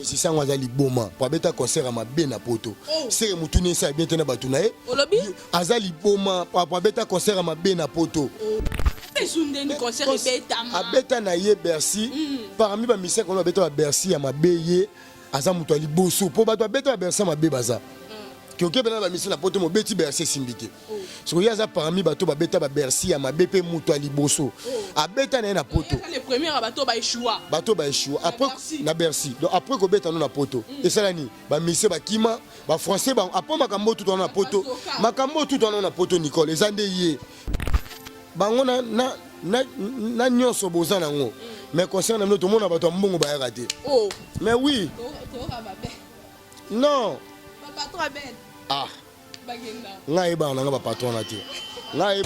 Si ça on a liboma pour beta concert à ma bena poto. C'est mutune ça bien tena batuna e. Olobi azali boma pour beta concert à ma bena poto. Esundeni concert beta ma. Abeta na ye Bercy parmi ba misien qu'on beta Bercy à ma beye aza mutu ali boso po bato beta Bercy ma be baza. Que ok bena ba misien na poto mo beti Bercy simbité. So yaza parmi bato ba beta ba Bercy à ma BP mutu ali boso. Abeta na poto. Les premiers bateaux ba échoua. Bateau ba échoua après na Bercy. Donc après ko beta na poto. Et ça là ni ba misien ba kima ba français ba après makambo tout na poto. Makambo tout na poto Nicole les ande yé. Bango na nyonso bozana ngo. Mais concernant notre monde bato mbongo ba raté. Oh. Mais oui. Non. Papa trop bête. Ah. Ngai ba nga ba patron na te. Ngai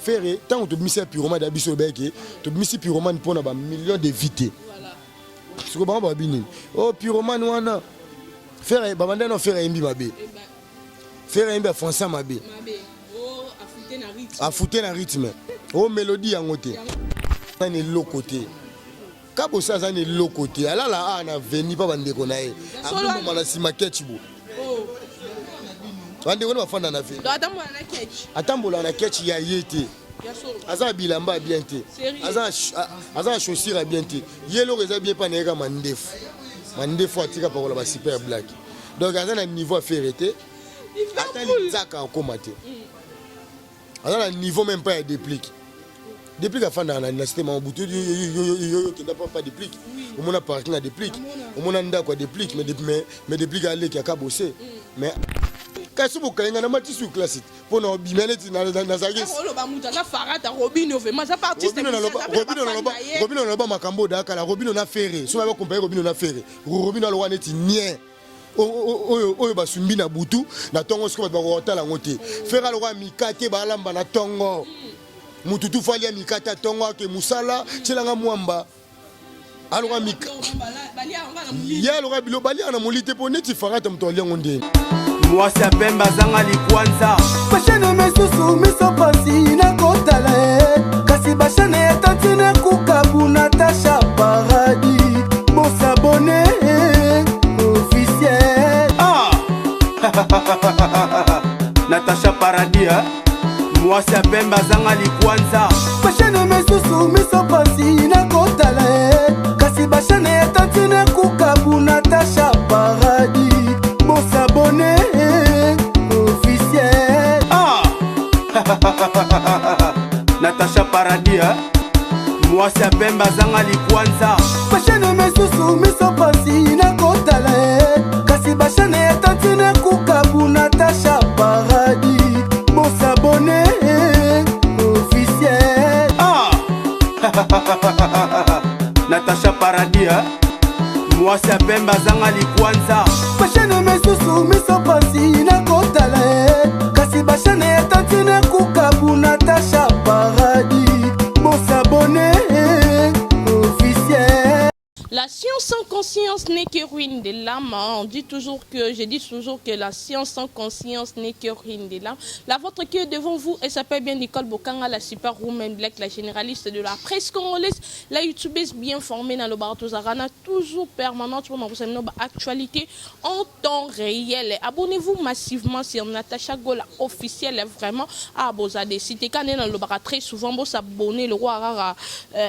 faire tant que tu purement d'abiso beke, tu misi purement pour na ba millions de vités. Voilà. Ce que ba bini. Oh purement wana. Faire ba banda no faire imbi mabe. Faire imbi français mabe. Oh afouter na rythme. Oh mélodie en côté. Ça n'est l'autre côté. Kabo ça ça n'est l'autre côté. Ala la na veni pa bande ko na e. Abu mo na sima ketchibo. Oh. Bande ko na fanda na fe. Atambola na ketch ya yete. Aza bilamba bien te. Aza chaussure bien te. Yelo reza bien pa na ka mandefu. Mandefu atika pa ko la ba super black. Donc aza na niveau à faire été. Atali zaka komate. Aza na niveau même pas à déplique. Déplique à fanda na cité Mabutu qui n'a pas déplique. Au mon parking à déplique. Au mon anda quoi déplique mais déplique à aller qui a kabosé. Mais kasi bokalinga na mati sur classique pour na bimeleti na zagis olo ba mutala farata Robino vraiment ça pas artiste Robino na ba makambo daka la Robino na ferré so ba comparer Robino na ferré Robino lo waneti nien oyo basumbi na butu na tongo siko ba rotala ngote ferra lo mikate ba lamba na tongo mututu fali ya mikate tongo ke musala tshilanga mwamba alors mika ya lo bilo bali ana molite po neti farata mtole ngonde moi c'est Pemba zanga likwanza bashane mesusu miso pasi na kotala kasi bashane tantine kukabu Natasha Paradis mon s'abonner officiel Natasha Paradis moi c'est Pemba zanga likwanza bashane mesusu miso pasi na kotala kasi bashane tantine kukabu Natasha Paradis mon s'abonner officiel Natasha Paradis moi c'est Pemba zanga likwanza bashane mesusu miso pasi na kotala kasi bashane tantine kukabu Natasha Paradis mon s'abonner officiel Natasha Paradis moi c'est Pemba zanga likwanza bashane mesusu miso pasi na kotala kasi bashane tantine kukabu Natasha Paradis mon s'abonner officiel. La science sans conscience n'est que ruine de l'âme. Je dis toujours que la science sans conscience n'est que ruine de l'âme. La vôtre qui est devant vous, elle s'appelle bien Nicole Bokanga, la superwoman black, la généraliste de la presse congolaise, la youtubeuse bien formée dans le Baratozarana, toujours permanente pour nous actualité en temps réel. Abonnez-vous massivement sur Natasha Gola officielle, vraiment à Bozade. Si t'es cané dans le Barat très souvent, vous s'abonnez, le roi Rara,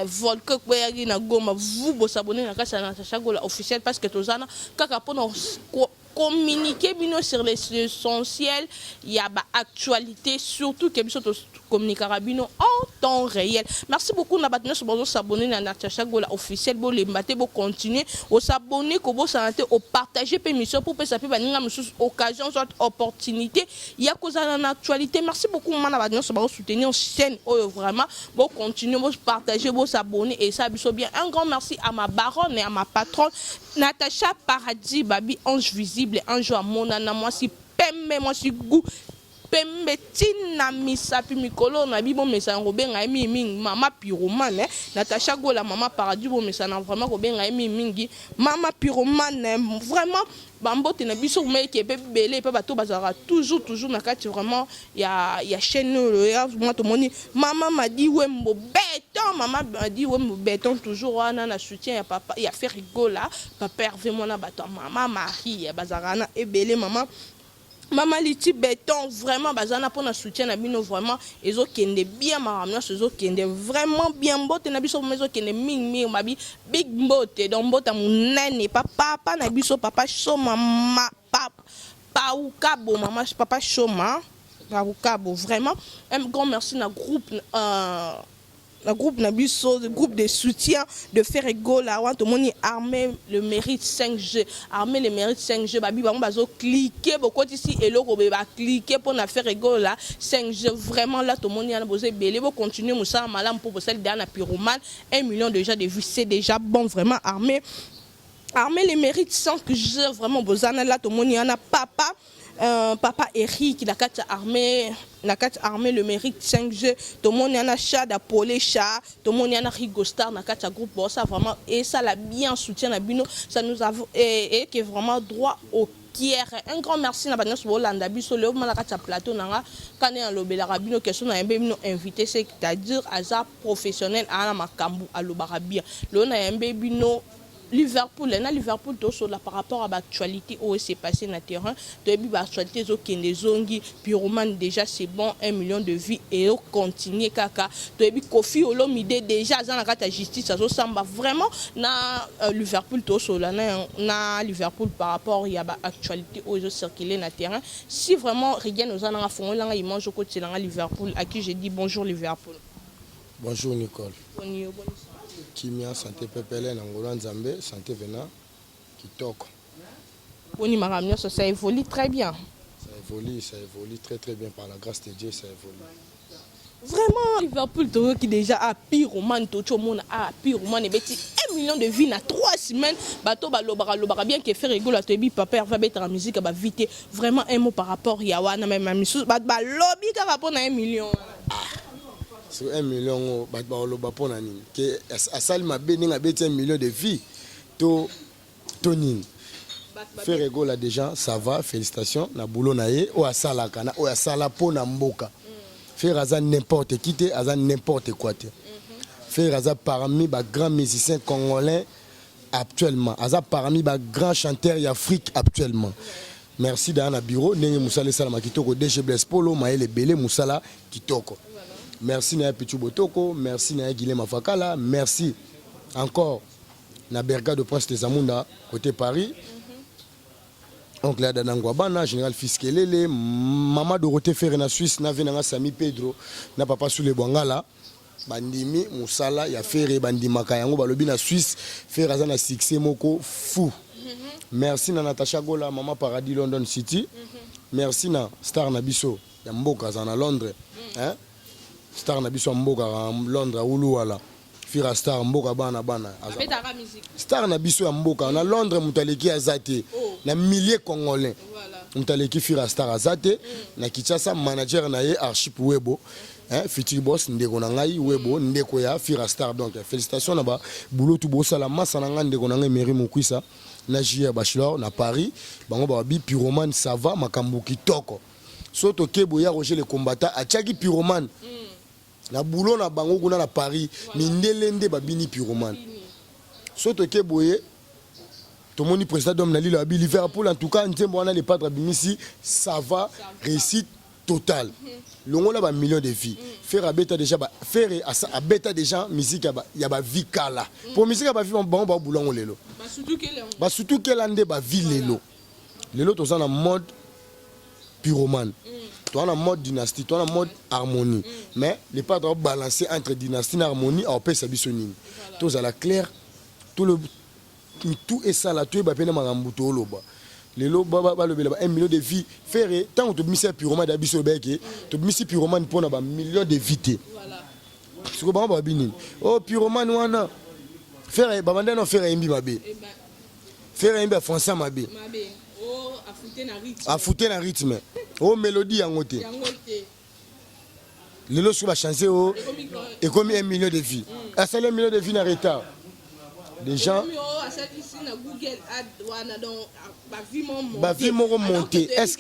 Volker, vous vous abonnez à Natasha Gola officielle parce que Tozana, kaka pour communiquer sur l'essentiel, il y a actualité, surtout que nous communiquer en temps réel. Merci beaucoup de s'abonner à Natasha Gola officielle, pour les mater, pour continuer, pour s'abonner, pour s'arrêter, pour partager l'émission pour que ça puisse venir occasion, soit opportunité. Il y a cause en actualité. Merci beaucoup de soutenir chaîne vraiment, pour continuer, pour partager, pour s'abonner et ça bien. Un grand merci à ma baronne et à ma patronne Natasha Paradis, Babi, ange visible, ange à mon âme, moi si pemme, moi si goût. pembe tina misapi mikolo na bibo mesa ngobenga mingi mama pyromane Natacha Gola mama paradis bo mesa na vraiment ngobenga mingi mama pyromane vraiment bambote na biso mais qui peut belé pe bato bazara toujours na kati vraiment ya chaîne ya moi to moni maman m'a dit ouais mo béton maman m'a dit ouais mo béton toujours wana na soutien ya papa ya faire rigola papa Hervé mona bato maman Marie ya bazara na ebelé maman Maman Liti béton vraiment bazana pour na soutien na bino vraiment ezo kende bien maramna ezo kende vraiment bien mbote na biso mezo kende mingi mabi big mbote donc mbota munene papa na biso papa Choma papa Paukabo maman papa Choma Paukabo vraiment un grand merci na groupe Nabiso, le groupe de soutien de Ferrego, la tout le monde armé le mérite 5G, armé le mérite 5G, babi ba bazo cliquer beaucoup ici et là ba cliquer pour na Ferrego là 5G vraiment là tout le monde a besoin belé pour continuer moussa malam pour celle dans la pyromane 1 million déjà de vues c'est déjà bon vraiment armé les mérites 5G vraiment besoin là tout le monde a papa papa Eric la carte armée le mérite 5G tout le monde y en a chat d'Apolé chat tout le monde y en a Rigostar na carte groupe ça vraiment et ça l'a bien soutien à Bino ça nous a et qui est vraiment droit au Pierre un grand merci na bana so Hollanda biso le na carte plateau nanga kané lobela rabino question na yembe bino invité c'est-à-dire azar professionnel à makambu à lobarabia le na yembe bino Liverpool tout sur par rapport à l'actualité où c'est passé dans le terrain depuis l'actualité des zongi pyromane déjà c'est bon 1 million de vies et on continue kaka depuis Kofi Olomide déjà dans la justice ça samba vraiment na Liverpool tout sur na Liverpool par rapport il y a l'actualité où ils circuler dans le terrain si vraiment rien nous en a fond là il mange au côté dans Liverpool à qui j'ai dit bonjour Liverpool. Bonjour Nicole. Kimia santé pepele na ngolo nzambe santé vena kitoko. Boni maramio ça évolue très bien. Ça évolue très bien par la grâce de Dieu ça évolue. Vraiment Liverpool qui déjà a pyromane tout le monde a pyromane et beti 1 million de vies na 3 semaines bato balobara bien que faire rigolo to bi papa va mettre la musique ba vite vraiment un mot par rapport ya wana même misu ba lobby ka rapport na 1 million. Sur 1 million, que asali mabe ninga beti 1 million de vies. Tonin. Ferrego là déjà, ça va, félicitations. Na boulot nae, o asala kana, o asala po na mboka. Faire aza n'importe qui te, aza n'importe quoi te. Faire aza parmi les grands musiciens congolais actuellement. Aza parmi les grands chanteurs d'Afrique actuellement. Merci d'ana bureau, nenge musala salama kitoko, DG Blaise Polo, maele belé musala kitoko. Merci na Pichu Botoko, merci na Guilhem Afakala, merci encore na Berga de Prince des Amunda côté Paris. Oncle Adana Ngwabana, général Fiskelele, maman Dorothée Ferré na Suisse, na venanga Sami Pedro, na papa Soule Bwangala, bandimi Moussala ya Ferré bandimaka yango balobi na Suisse, Ferré azana succès moko fou. Merci na Natacha Gola, maman Paradis London City. Merci na Star Nabiso, ya mboka za na Londres. Hein? Star Nabiso mboka Londres uluwala. Fira Star mboka bana. Star Nabiso ya mboka na Londres mutaleki azate na milliers congolais. Mutaleki Fira Star azate na Kinshasa manager na ye Archip Webo. Hein Futur boss ndeko na ngai Webo ndeko ya Fira Star donc félicitations na ba boulot tout bossa la massa na nga ndeko na ngai Mairie Mokwisa na JR Bachelor na Paris bango ba bi pyromane ça va makambu kitoko. Soto kebo ya Roger le combattant a tchaki pyromane. Na boulot na bango kuna na Paris mindelende babini pyromane soto ke boye to moni président dom na lilo abi Liverpool en tout cas ntembo wana les padres bimisi ça va réussite totale longo la ba million de vies faire abeta déjà ba faire abeta déjà musique ya ba vie kala pour musique ya ba vie bango ba boulongo lelo ba surtout que lande ba vie lelo to ça na mode pyromane. Toi on a mode dynastie, toi on a mode harmonie. Mais les pas doivent balancer entre dynastie et harmonie à opé sabisonine. Tous à la claire, tout est ça là, tout est bapé na marambuto loba. Les loba ba le 1 million de vies. Faire tant que tu mis pyromane d'abiso beke, tu mis pyromane pour na ba million de vies. Voilà. Ce que ba bini. Oh pyromane wana. Faire ba banda no faire imbi mabe. Faire imbi français mabe. Oh à fouter na rythme. Oh mélodie yango te. Lelo sur va changer oh et comme 1 million de vies. À ça 1 million de vies en retard. Des gens ba vie mo monter. Est-ce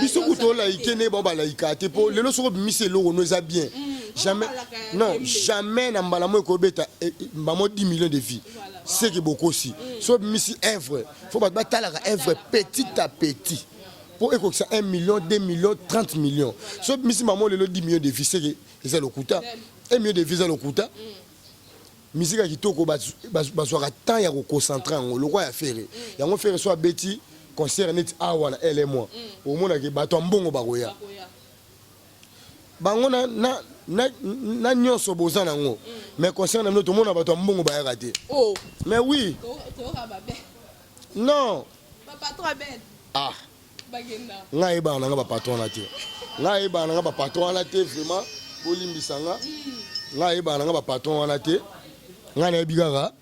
biso kuto like ne bon ba like te po lelo sur mise lo no za bien. Jamais non, jamais na mbala mo ko beta ba mo 10 millions de vies. C'est que beaucoup aussi. So mise œuvre, faut ba batala œuvre petit à petit. Pour que ça 1 million, 2 millions, 30 millions. So mise maman le 10 millions de vies c'est que c'est le coût. 1 million de vies c'est le coût. Musique qui toko bazwaka temps ya ko concentrer en le roi ya faire ya ngo faire soit beti concert net awana elle et moi au monde ke bato mbongo bakoya bango na nyonso bozana ngo mais concert na to monde bato mbongo ba raté oh mais oui non papa trop bête ah bagenda ngai ba nga ba patron na te ngai ba nga ba patron na te vraiment bolimbisanga ngai ba nga ba patron na te ngana bigara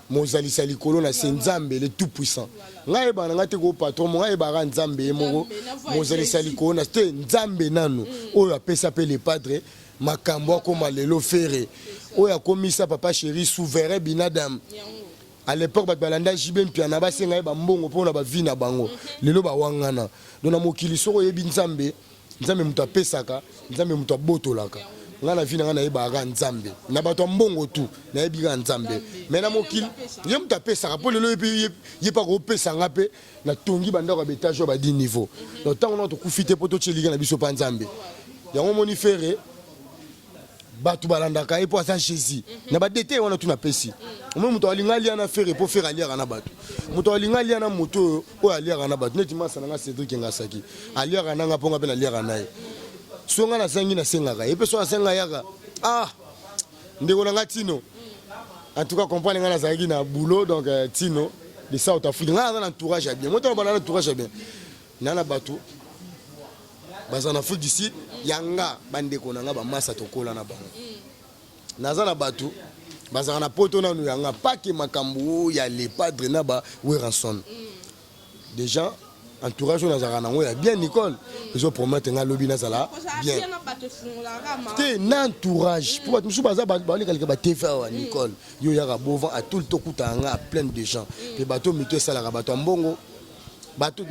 mozali sali kolo na Nzambe le tout puissant ngai ba nga te ko patron ngai ba ga Nzambe moko mozali sali kolo na te Nzambe nanu oyo apesa pe le padre makambo akoma lelo fere oyo akomisa papa chéri souverain binadam à l'époque ba balanda jibe mpiana ba senga ba mbongo pona ba vina bango lelo ba wangana dona mokili soko yebi Nzambe muta pesaka Nzambe muta botolaka ngana vina ngana yeba Nzambe na bato mbongo tu na yebi Nzambe mais na mokili ye muta pesaka po lelo ye pa ko pesa ngape na tongi banda ko betage ba 10 niveau donc tant on to kufite poto tchelika na biso pa Nzambe yango moni fere batu balandaka et pour ça Jésus na ba dété wana tu na pesi moi muto alingali na fere pour faire aliaka na batu muto alingali na moto o aliaka na batu neti masa na Cédric Ngasaki aliaka na ngaponga pe na aliaka nae songa na sangi na sengaka et pe so senga yaka ah ndeko na Tino en tout cas comprendre ngana zaki na boulot donc Tino de South Africa ngana na entourage bien moi to na entourage bien nana batu baza na Afrique du Sud yanga bandeko na nga ba masa tokola na bango naza na batu baza na poto na yanga pas que makambu ya les padres na ba Weranson déjà entourage na zara na ngoya bien Nicole je promettre nga lobi na zala bien te na entourage pour musu baza ba quelque ba TV wa Nicole yo yaka bovan à tout le temps kuta nga plein de gens pe bato mito sala ka bato mbongo bato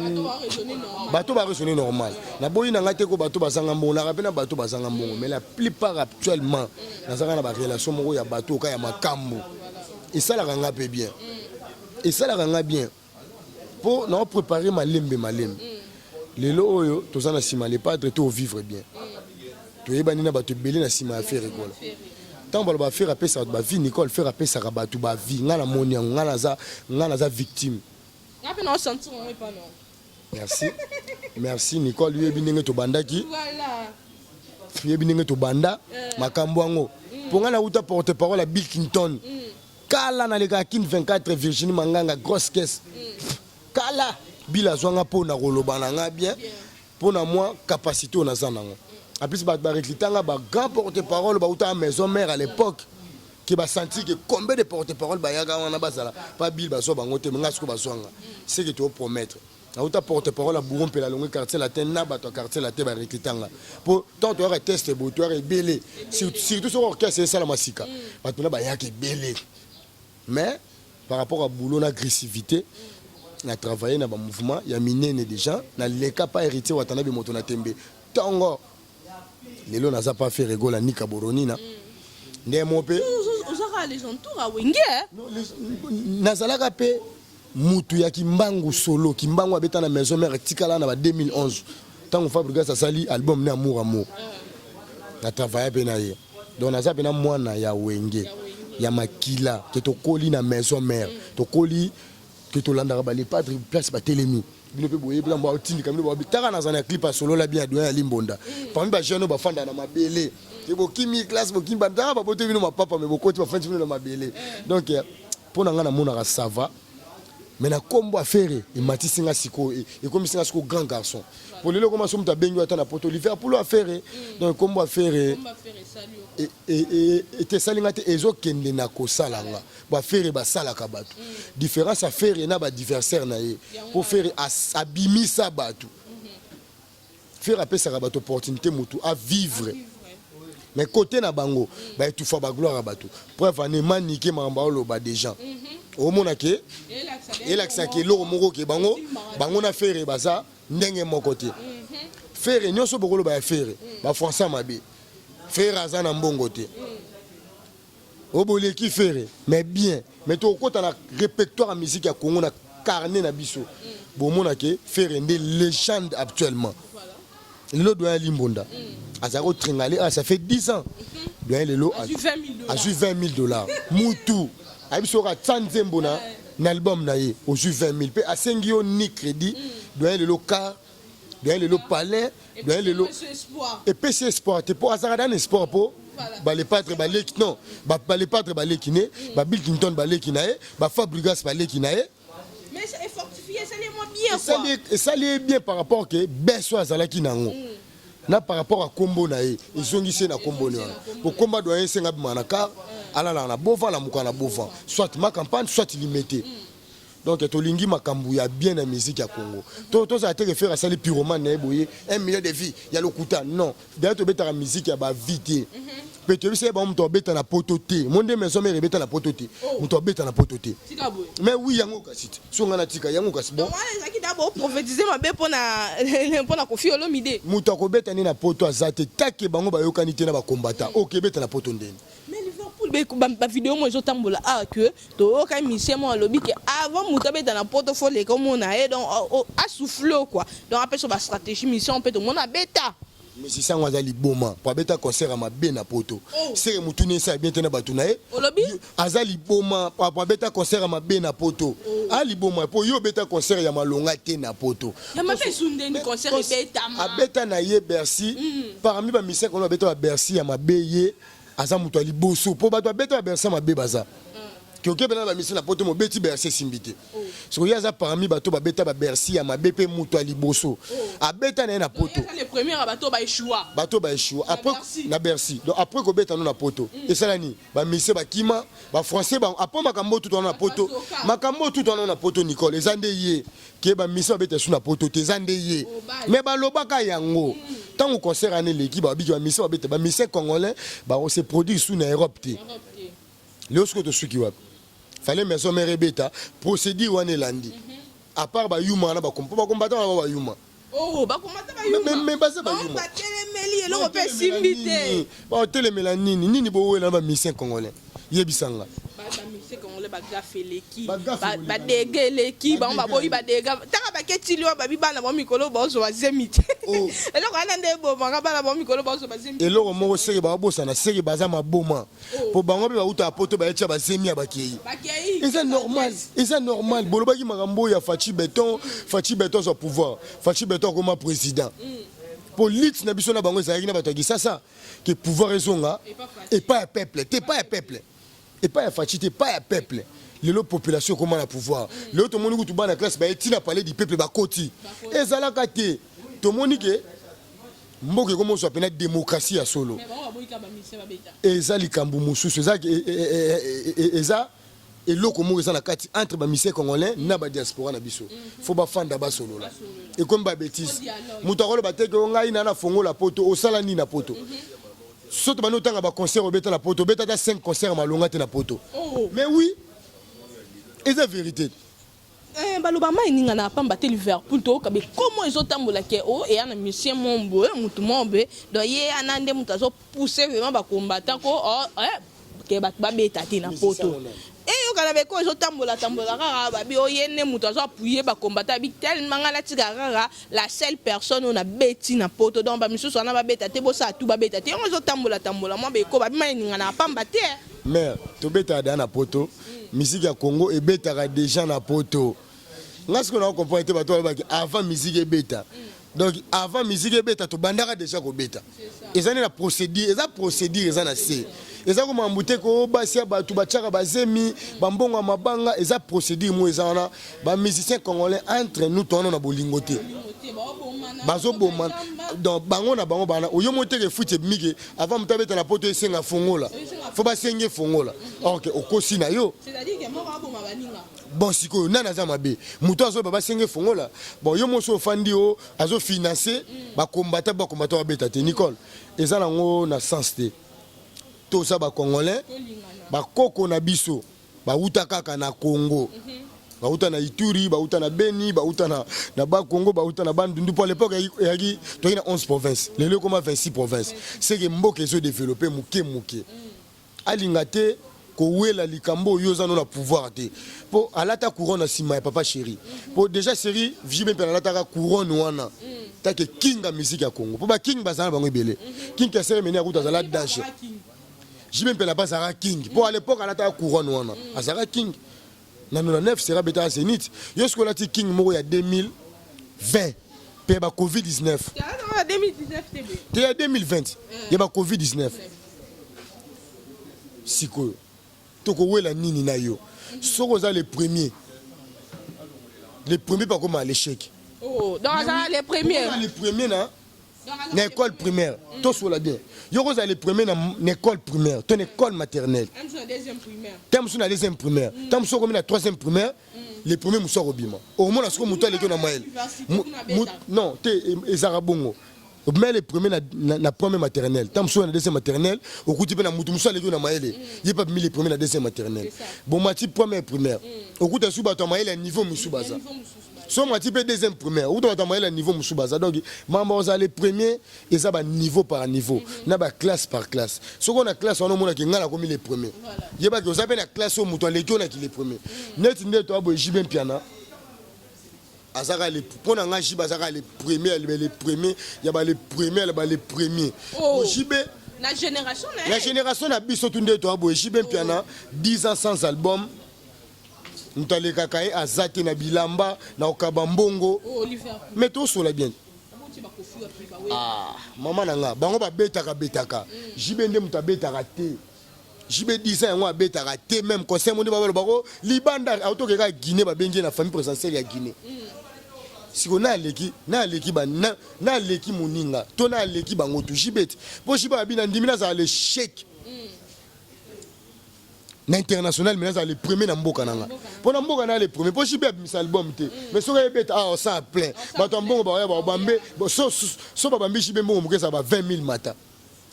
ba raisonner normal na boyi na ngate ko bato bazanga mbongo na rapena bato bazanga mbongo mais la plupart actuellement na zanga na ba relation moko ya bato ka ya makambo et ça la ranga peu bien et ça la ranga bien pour nous préparer malembe lelo oyo tozana sima les padres to vivre bien to yebani na bato belé na sima affaire école tant ba faire appeler ça ba vie Nicole faire appeler ça bato ba vie ngana moni ngana za victime. Merci. Merci Nicole, lui ebinenge to bandaki. Voilà. Lui ebinenge to banda makambo ngo. Pour ngana uta porte-parole à Bill Clinton. Kala na le Kin 24 Virginie Manganga grosse caisse. Kala Bill azwanga pona koloba nga bien. Pona moi capacité on azana ngo. En plus ba reclitanga ba grand porte-parole ba uta maison mère à l'époque. Qui va sentir que combien de porte-parole bayaga wana bazala pas Bill baso bango te ngasko baswanga c'est que tu veux promettre na uta porte-parole à Bourron pe la longue quartier latin na bato quartier latin ba reclitanga pour tant tu aurais testé beau tu aurais belé surtout sur orchestre c'est ça la masika bato na bayaki belé mais par rapport à boulot na agressivité na travailler na ba mouvement ya minene déjà na leka pas héritier watana bi moto na tembe tango lelo na za pas faire rigola ni kaboroni na ndé mopé les entours à Wenge nazalaka pe mutu ya kimbangu solo kimbangu abeta na maison mère tikala na ba 2011 tango Fabrice sa sali album na amour na travailler pe na ye donc naza pe na mwana ya Wenge ya makila ke to koli na maison mère to koli ke to landa ba les padres place ba telemi bino pe boye bla mbo tindi kamino ba taka na zana clip solo la bien doya limbonda parmi ba jeune ba fanda na mabele bo kimi classe bo kimba ndaba ba bote vino ma papa mais bo koti ba fandi vino na mabele donc pour na ngana mona ça va mais na kombo affaire et matisi nga siko et comme singa siko grand garçon pour le comment somme ta bengo ata na poto Liverpool affaire donc kombo affaire et te salinga te ezo kende na ko salanga ba faire ba sala ka batu différence affaire na ba adversaire na ye pour faire abimisa batu faire appeler ça bato opportunité mutu à vivre. Mais côté na bango, bah tout fa ba gloire à bato. Preuve en maniquer mamba lo ba des gens. Au monake, et l'accent que l'eau moko ke bango na faire baza ndenge mon côté. Faire nyonso bokolo ba faire, ba français mabe. Faire azana mbongo te. Obole ki faire, mais bien, mais to kota na répertoire musique ya Congo na carnet na biso. Bon monake faire des légendes actuellement. Le doyen Limbonda. Azaro Tringale, ça fait 10 ans. Doyen Lelo a eu 20 000 $. Moutou. Aïbisora Tsanzembona, l'album naïe, au ju 20 000. Pe Asengio ni crédit. Doyen Lelo Car, doyen Lelo Palais, doyen Lelo. Et PC Espoir. T'es pour Azaradan Espoir pour. Les pâtres balé non. Les pâtres balé qui n'est. Bill Clinton balé qui n'est. Fabrigas balé qui n'est. Mais ça est fortifié, ça l'est moins bien quoi. Et ça l'est bien par rapport que Besso Azalaki nango. Na par rapport à combo nae, ils ont gissé na combo na. Pour combat doyen senga manaka, ala na bova la mukana bova. Soit ma campagne, soit limité. Donc to lingi makambu ya bien la musique à Congo. To ça a été référé à ça les pyromanes na boye 1 million de vies, il y a le kuta non. D'ailleurs to beta la musique ya ba vite. Peut-être c'est bon to beta na pototé. Monde maison mais beta na pototé. To beta na pototé. Mais oui yango kasite. Songa na tika yango kasi bon. Moi les qui d'abord prophétiser ma be pour na Koffi Olomide. Muto ko beta ni na poto azate take bango ba yokani te na ba combattant. OK beta na poto ndeni. La vidéo moi je tambola que to ka mission moi lobby que avant mutabe dans la portefeuille comme on a donc à souffler quoi donc après sur la stratégie mission peut tout monde a bêta mais si ça on a li boma pour bêta concert à ma bena poto c'est mutune ça bien tena batuna e lobby azali boma pour bêta concert à ma bena poto ali boma pour yo bêta concert ya malonga te na poto ya ma fait sunde ni concert bêta a bêta na ye Bercy parmi ba mission qu'on a bêta Bercy ya mabeye azamuto ali boso po bato beta Bercy mabe baza que OK bena la mission na poto mo beti Bercy simbité so yaza parmi bato ba beta ba Bercy ya mabe pe muto ali boso a beta na poto les premiers bato ba échoua après na Bercy donc après ko beta na poto et ça ni ba mission ba kima ba français ba après makambo tout na poto makambo tout na poto Nicole ezande ye ke ba mission beta su na poto te zande ye mais ba lobaka yango tant au concert année l'équipe ba bi ba mission congolais ba on se produit sous na Europe te lorsque to suki wa fallait maison mère beta procédure wane landi à part ba yuma na ba combattant ba yuma ba combattant ba yuma mais ba ba yuma ba telemeli et le pe simbité ba telemela nini bo wela ba mission congolais yebisanga ba mission congolais ba gafeleki ba degeleki ba boyi ba dega taka ba ketilio ba bibana ba mikolo ba zo azemite et donc ana ndebo ba ba ba mikolo ba zo bazemite et loko moko seri ba bosa na seri baza maboma po bango ba uta poto ba etia ba zemi abakei et c'est normal bolobaki makambo ya Fachi Beton son pouvoir Fachi Beton comme président pour l'it na biso na bango ezalaki na bato ki ça que pouvoir ezonga et pas un peuple t'es pas un peuple et pas un Fachi t'es pas un peuple les population comment la pouvoir le tout monde qui ba na classe ba etina parler du peuple ba koti ezalaka te to monike mboke comme on s'appelle démocratie ya solo ezali kambu mususu eza et loko mo eza na kati entre ba mission congolais na ba diaspora na biso faut ba fanda ba solo la et comme ba bêtise mutakolo ba teke ngai na fongo la poto osala ni na poto soto ba notanga ba concert obeta la poto beta ta 5 concerts malonga te na poto mais oui c'est la vérité. Baloba mai ninga na pamba te Liverpool to kabe comment ezotambola ke o et ana mission mombo mutu mombe do ye anande mutu azo pousser vraiment ba combattant ko ke ba beta te na poto et yo kana be ko ezotambola kaka ba bi o yene mutu azo appuyer ba combattant bi tellement ngala tika kaka la seule personne on a beti na poto donc ba misu so na ba beta te bo sa tout ba beta te yo ezotambola moi be ko ba mai ninga na pamba te mais to beta da na poto musique ya Congo et beta déjà na poto. Parce qu'on a compris avant musique et bêta. Donc avant musique et bêta, tu bandara déjà ko bêta. Et ça la procédure, et ça procédure, et ça c'est. eza ko mambute ko basia batu bachaka bazemi bambongo mabanga eza procédure mo eza wana ba musiciens congolais entre nous tono na bolingoté bazo boma donc bango na bango bana oyo moteke fuite mike avant mutabeta na poto esenga fongola faut ba senge fongola OK okosi na yo c'est-à-dire que moko aboma baninga bon siko nana za mabe muto azo baba senge fongola bon yo moso fandi o azo financer ba combattre ba beta te Nicole eza nango na sens te to sa ba congolais ba koko na biso ba uta kaka na Congo ba uta na Ituri ba uta na Beni ba uta na ba Congo ba uta na Bandundu pour l'époque yaki to ina 11 provinces lelo comme 26 provinces c'est que mboka se développer muke alingate ko wela likambo yo za no na pouvoir te po alata couronne na sima ya papa chéri po déjà série vjibe pe alata ka couronne wana ta ke king a musique ya Congo po ba king bazana bango ebele king ka sere meni akuta zala danger jibe pe la bazara king po à l'époque alata couronne wana azara king na 99 sera beta Zénith yo ce la ti king moko ya 2020 pe ba covid 19 ya 2019 te ya 2020 ya ba covid 19 siko toko wela nini na yo soko za les premiers pas comme à l'échec oh donc les premiers na école primaire tout sur la bien yo za les premiers na école primaire ton école maternelle tam sur la deuxième primaire tam sur comme la troisième primaire les premiers muso robima au moins ce que muto les na mael non te ezara bongo mais les premiers na première maternelle tam sur la deuxième maternelle au coup na mutu muso les na mael il pas mis les premiers na deuxième maternelle bon mati première primaire au coup ta suba to mael niveau musubaza so mati pe deuxième primaire ou to mael niveau musubaza donc maman za les premiers et ça ba niveau par niveau na ba classe par classe so qu'on a classe on mona ki ngala comme les premiers yeba que vous avez la classe au mutu les qui les premiers net net to abo jibin piana azaka les pona nga jiba azaka les premiers ya ba les premiers oh jibe la génération na biso tunde to abo jibin piana 10 ans sans album ntale kakaye azate na bilamba na okabambongo mais to sola bien maman nanga bango ba betaka jibe nde mutabetaka te jibe 10 ans yango abetaka te même conseil monde ba bako libanda autokeka Guinée ba bengi na famille présidentielle ya Guinée siko na leki ba na leki muninga to na leki bango to jibet po jiba bina ndimina za le chèque na international mais ça les premiers na mboka nanga pour na mboka na les premiers pour jibe mis album te mais so ka beta on s'en plein ba to mbongo ba bambe so ba bambi jibe mbongo mukesa ba 20 000 mata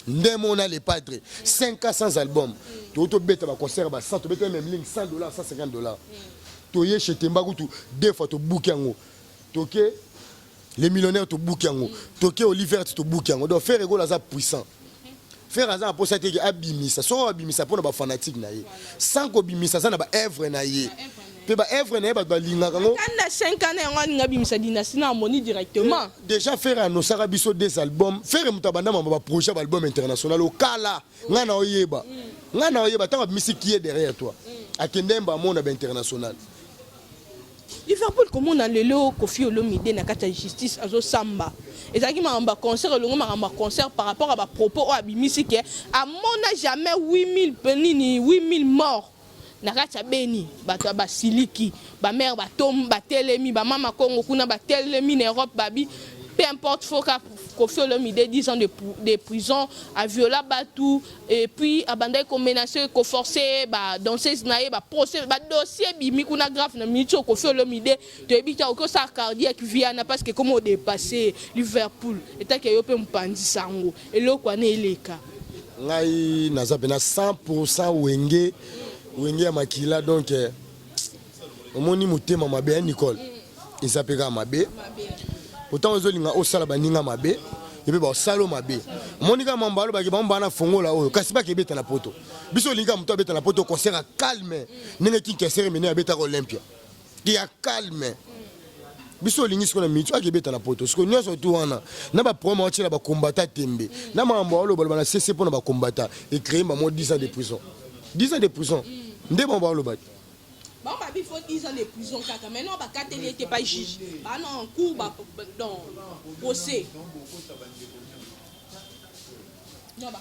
ndemo on a les padres 500 albums to beta ba concert ba 100 to beta même ligne $100 $150 to ye chez Tembaku tout deux fois to book yango toke les millionnaires to book yango toke Oliver to book yango donc faire ego la za puissant faire azan pour ça que abimisa so abimisa pour na ba fanatique na ye sans ko bimisa ça na ba œuvre na ye pe ba œuvre na ye ba linga kango kana 5 ans yango nga bimisa dynastie na moni directement déjà faire à nos sarabiso des albums faire mutabanda ba projet ba album international au kala nga na oyeba tant musique qui est derrière toi akendemba mona ba international Liverpool comment on a le lot Koffi Olomide na kata justice azo samba ezaki mamba concert longo mamba concert par rapport à ba propos à bimisi ke a mona jamais 8000 penini 8000 morts na kata Beni bato ba siliki ba mère ba tom ba telemi ba mama Congo kuna ba telemi na Europe babi peu importe faut Koffi Olomide 10 ans de prison a violé Batou et puis a bandé comme menacé ko forcé ba danser naé ba procès ba dossier bimi kuna grave na micho Koffi Olomide to ebita ko sa cardiaque viana parce que comme au dépassé Liverpool eta ke yo pe mpandi sango eloko ane eleka ngai naza pena 100% wenge ya makila donc omoni mutema mabe Nicole isapeka mabe autant aux olinga osala baninga mabe ebe ba salo mabe monika mambalo ba ke bana fongola oyo kasi ba ke beta na poto biso linga muto beta na poto concert calme nenge kinke cérémonie beta Olympia qui a calme biso lingi siko na mitu ake beta na poto siko nyoso tu wana na ba promo otela ba combattant tembe na mambo olo ba na cc pour na ba combattant et créer ba mo 10 ans de prison 10 ans de prison nde mambo olo ba bon bah il faut 10 ans de prison kaka maintenant ba kateli était pas juge ba non en cours ba dans procès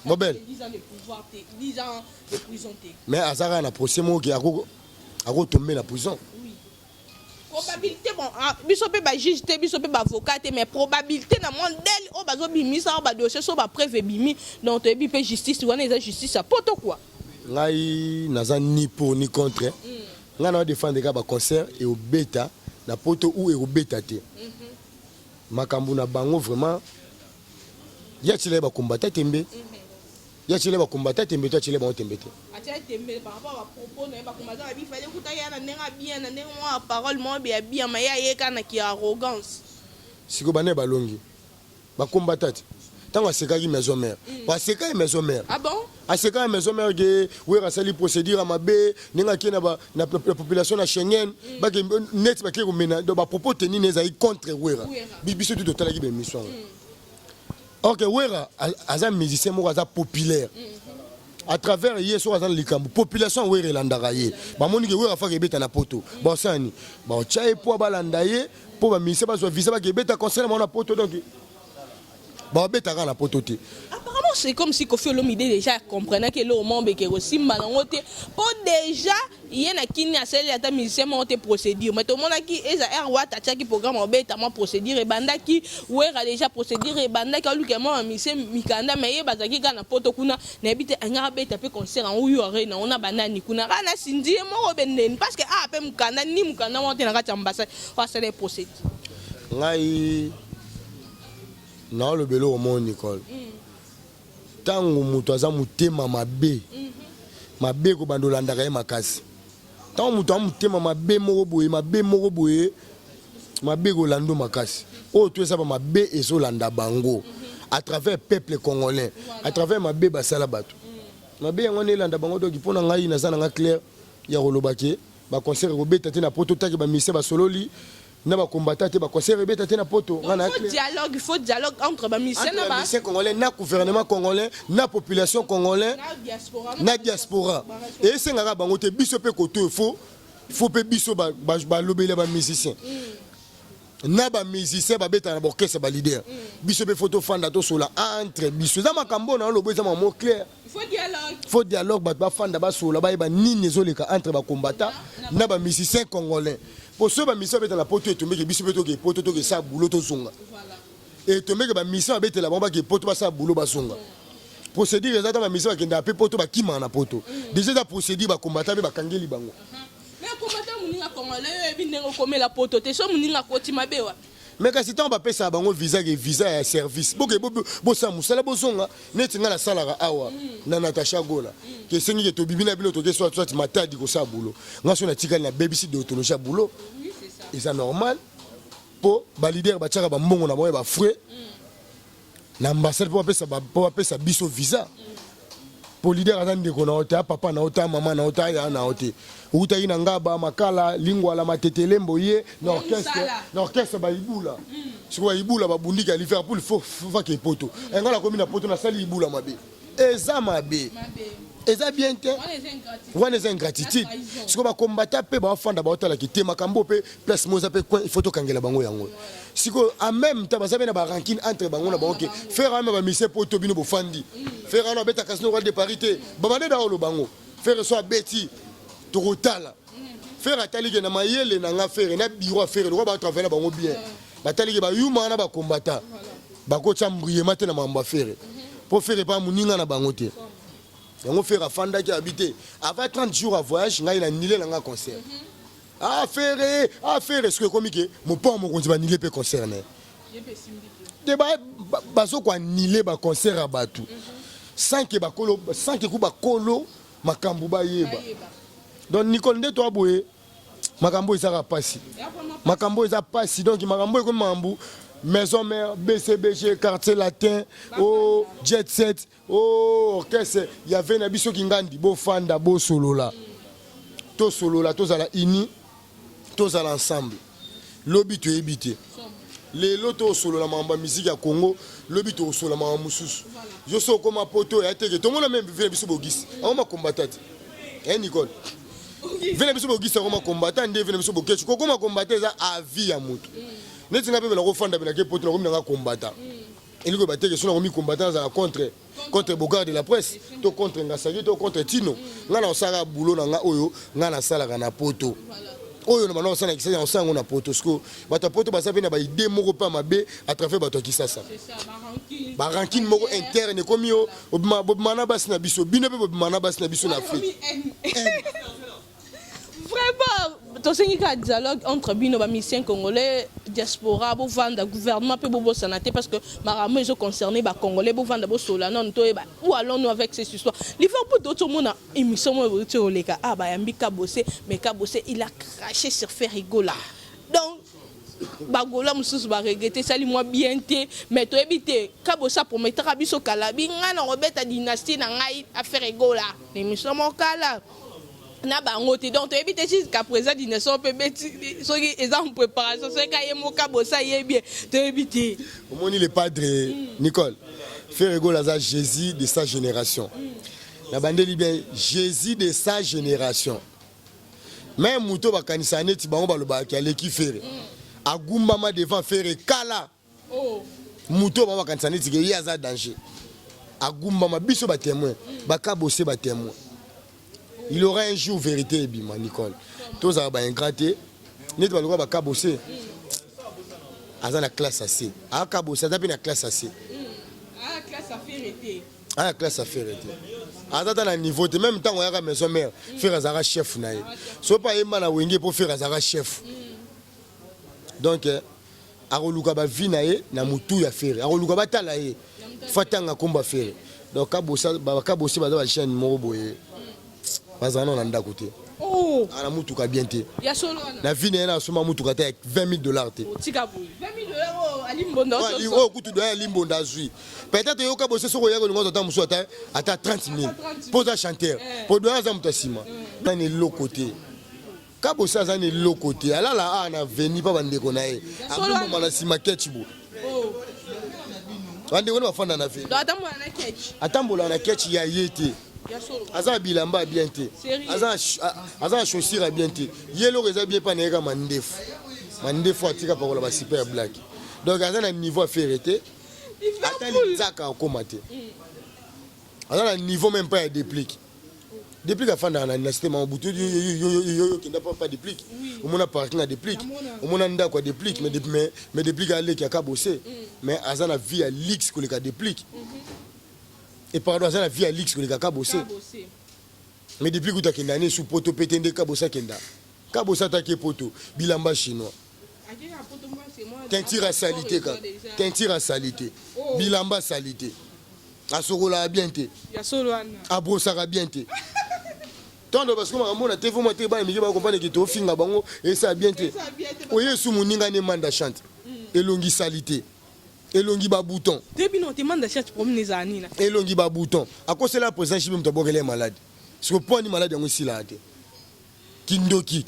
Mobile. 10 ans de pouvoir, 10 ans de prison. Mais Azara na procès mo qui a tomber na prison. Oui. Probabilité bon, biso pe ba juge te, biso pe ba avocat te, mais probabilité na mon del o bazo bimisa o ba dossier so ba preuve bimi donc to bi pe justice wana eza justice poto quoi. Ngai naza ni pour ni contre. Nga na défendre ka ba concert et au bêta na poto ou et au bêta te. Makambu na bango vraiment ya chile ba combattre tembe. Ya chile ba combattre tembe to chile ba tembe te. Atia tembe par rapport à propos na ba combattre ba bi fallait kuta ya na nenga bien na nenga wa parole mo bien bien mais ya yeka na ki arrogance. Siko bane balongi. Ba combattre. Tant asekaki maison mère. Ba sekaki maison mère. Ah bon? Asekaki maison mère que oui rasali procédure à mabe nenga ki na ba na population na Schengen ba ke net ba ke ko mena do ba propos tenir neza contre wera. Bibiso tout totalaki be mission. Ok, Wera, Azam musicien, moi, Azam populaire. À travers hier soir, Azam Likambu, population Wera Landaraye. Bah, mon Wera a fait que na poto. Bon, ça ni. Bon, tchaï pour Balandaye, pour musicien, parce que visa va que beta concerne mon poto donc. Bon, beta na poto te. Apparemment, c'est comme si Kofi Olomide déjà comprenait que le moment que aussi malanoté. Pour déjà, il y a un qui n'a celle à musicien monter procédure. Mais tout le monde qui est à Airwatt a checké programme en bête à procédure et banda qui ouais a déjà procédure et banda qui a lu que moi musicien Mikanda mais il bazaki kana poto kuna n'habite un bête à peu concert en ou arena on a banani kuna kana sindi mo benen parce que ah pe Mikanda ni Mikanda monter na kati ambassade va se les procédures. Ngai na le belo au monde Nicole. Tango mutu aza mutema mabe. Mabe ko bandolanda ka makasi. Tant mutu amutema mabe moko boye mabe ko lando makasi. O to esa ba mabe ezo landa bango à travers peuple congolais, à travers mabe basala bato. Mabe yango ne landa bango donc pona ngai na sana nga clair ya rolobake ba concert ko beta te na poto taki ba mise ba sololi. Na ba combattant te ba concert beta te na poto ngana clair. Il faut dialogue entre ba musiciens congolais na gouvernement congolais na population congolais na diaspora et sengaka bango te biso pe koto faut pe biso ba lobele ba musicien na ba musicien ba beta na orchestre ba leader biso pe photo fanda to sola entre biso za makambo na lobo za mot clair. Il faut dialogue ba fanda ba sola ba nini ezoleka entre ba combattant na ba musicien congolais. Pour ceux qui sont dans la pote, et tomber que biso beto que poto que ça boulot to zonga. Et tomber que ba mission abete la bomba que poto ba ça boulot ba zonga. Procédure exactement ma mission qui n'a pas poto ba kima na poto. Déjà la procédure ba combattant ba kangeli bango. Mais combattant muninga congolais bi nengo comme la poto te so muninga koti mabewa. Mais quand c'est on va payer ça bango visa et service. Boke bo ça musala bo zonga net nga la salara awa na Natasha Gola. Que sengi que to bibina bilo to que soit matadi ko ça boulot. Nga so na tika na babysit de autologie boulot. Oui, c'est ça. Et c'est normal pour valider ba tchaka ba mbongo na ba frais. Na ambassade pour appeler ça biso visa. Pour leader azande ko na ota papa na ota mama na ota ya na ota. Uta ina ngaba makala lingwa la matetele mboye na orchestre ba ibula. Siko ibula ba bundika li faire pour faut que poto. Ngala komi na poto na sali ibula mabe. Eza mabe. Eza bien te. Wana eza ingratitude. Siko ba combattre pe ba fanda ba otala ki te makambo pe place moza pe il faut to kangela bango yango. Siko en même temps basabe na ba ranking entre bango na bango ke faire ama ba mise poto bino bo fandi. Faire ana beta casino roi de parité. Babane da lo bango. Faire so beti to rotala. Faire atali ke na mayele na nga faire na biro faire le roi ba travailler bango bien. Batali ke ba yuma na ba combattant. Ba ko chambrier matin na mamba faire. Pour faire pas muninga na bango te. On fait un fanda qui habité. Avant 30 jours à voyage, il a annulé le concert. Ah, faire, ce que comme que mon père m'a dit annulé le concert. Des baso quoi annulé le concert à Batu. Sans que kuba kolo makambu ba yeba. Donc Nicole de toi boye makambo isa rapasi. Makambo isa pasi donc makambo comme mambu. Maison mère, BCBG, quartier latin, oh, jet set, oh, orchestre, il y avait un abisso qui ngandi, bo fanda, bo solo là. To solo là, tous à la ini, tous à l'ensemble. Lobby tu habité. Les lotos solo la mamba musique à Congo, lobby tu solo la mamba musus. Je sais comment poto et attaqué. Tout le monde a même vu abisso bogis. On m'a combattu. Hein Nicole? Venez abisso bogis, on m'a combattu. Venez abisso bogis. Comment combattre ça à vie à moutou? Neti na pe la refanda be na ke poto na combattant. Il y a des gens qui combattant contre Bogard de la presse, contre Ngasagi, contre Tino. Nous avons un boulot dans la salle de poto. Oyo na bana sana kisasa on na poto sko bata poto ba sape na ba idée moko pa mabe à travers bato kisasa ba ranking moko interne comme yo obima basi na biso bino pe obima basi na biso na Afrique. Vraiment, il y a un dialogue entre les musiciens congolais, diaspora, le gouvernement, parce que les gens concernés, les Congolais, où allons-nous avec ces histoires? Il faut que d'autres gens aient une émission, mais Kabossé, il a craché sur Ferrigola. Donc, bagola mususu ba regretter sali moi bien té mais to éviter Kabossa pour mettre abiso kalabi ngana robeta dynastie na ngai affaire egola l'émission mokala na bango te donc to éviter jusqu'à présent dynastie peut beti so ki exemple préparation c'est ka yemo Kabossa bien to éviter au les padres Nicole faire egola za Jésus de sa génération na bandeli bien Jésus de sa génération même muto bakanisa neti bango baloba ki aleki faire Agumbama devant faire kala. Muto baba kansani tige yaza danger. Agumbama biso ba témoin, ba Kabossé ba témoin. Il aura un jour vérité bima Nicole. Tous ba ingraté. Net ba loka ba Kabossé. Aza na classe AC. A Kabossé aza pe na classe AC. Ah classe à vérité. Ah classe à vérité. Aza na niveau te même temps on ya maison mère, faire azara chef na ye. So pa yema na wenge pour faire azara chef. Donc aroluka ba vie na ye na mutu ya fere aroluka ba tala ye fatanga komba fere donc Kabossé baza ba chaîne moko boye bazana na ndako te ana mutu ka bien te ya solo na vie na soma mutu ka te $20,000 te tika boy $20 alimbonda oh kutu doya alimbonda zui peut-être yo Kabossé soko ya ko ngoto ta musu ata 30,000 pour un chanteur pour doya za mutu sima na ni lokote Kabossé azani lokote alala ana veni pa bandeko na ye abomba na sima ketchibo bandeko na bafanda na veni atambola na ketchi ya yete aza bilamba bien te aza chaussure bien te yelo reza bien pa na eka mandefu atika pakola ba super black donc aza na niveau à faire été atali zaka akoma te aza na niveau même pas ya déplique depuis la fin de la dynastie, on n'a pas déplique. On a parking à déplique. On a un quoi déplique, mais déplique à l'équipe à Kabossé. Mais à la vie à l'X que les cas déplique. Et pardon, à la vie à l'X que les cas Kabossé. Mais depuis que tu as qu'une année sous poto pété de Kabossé Kenda. Kabossé attaqué poto, bilamba chinois. Teinture à salité, teinture à salité. Bilamba salité. À Sorola bien té. À Brossara bien té. Parce que on a TV moi te ba mi ba comprendre que to finga bango et ça bien te oye su muninga ne manda chante elongi salité elongi ba bouton depuis non te manda chante promener les années là elongi ba bouton à cause la présence chimé to bokele malade parce que point ni malade yango sila te kindoki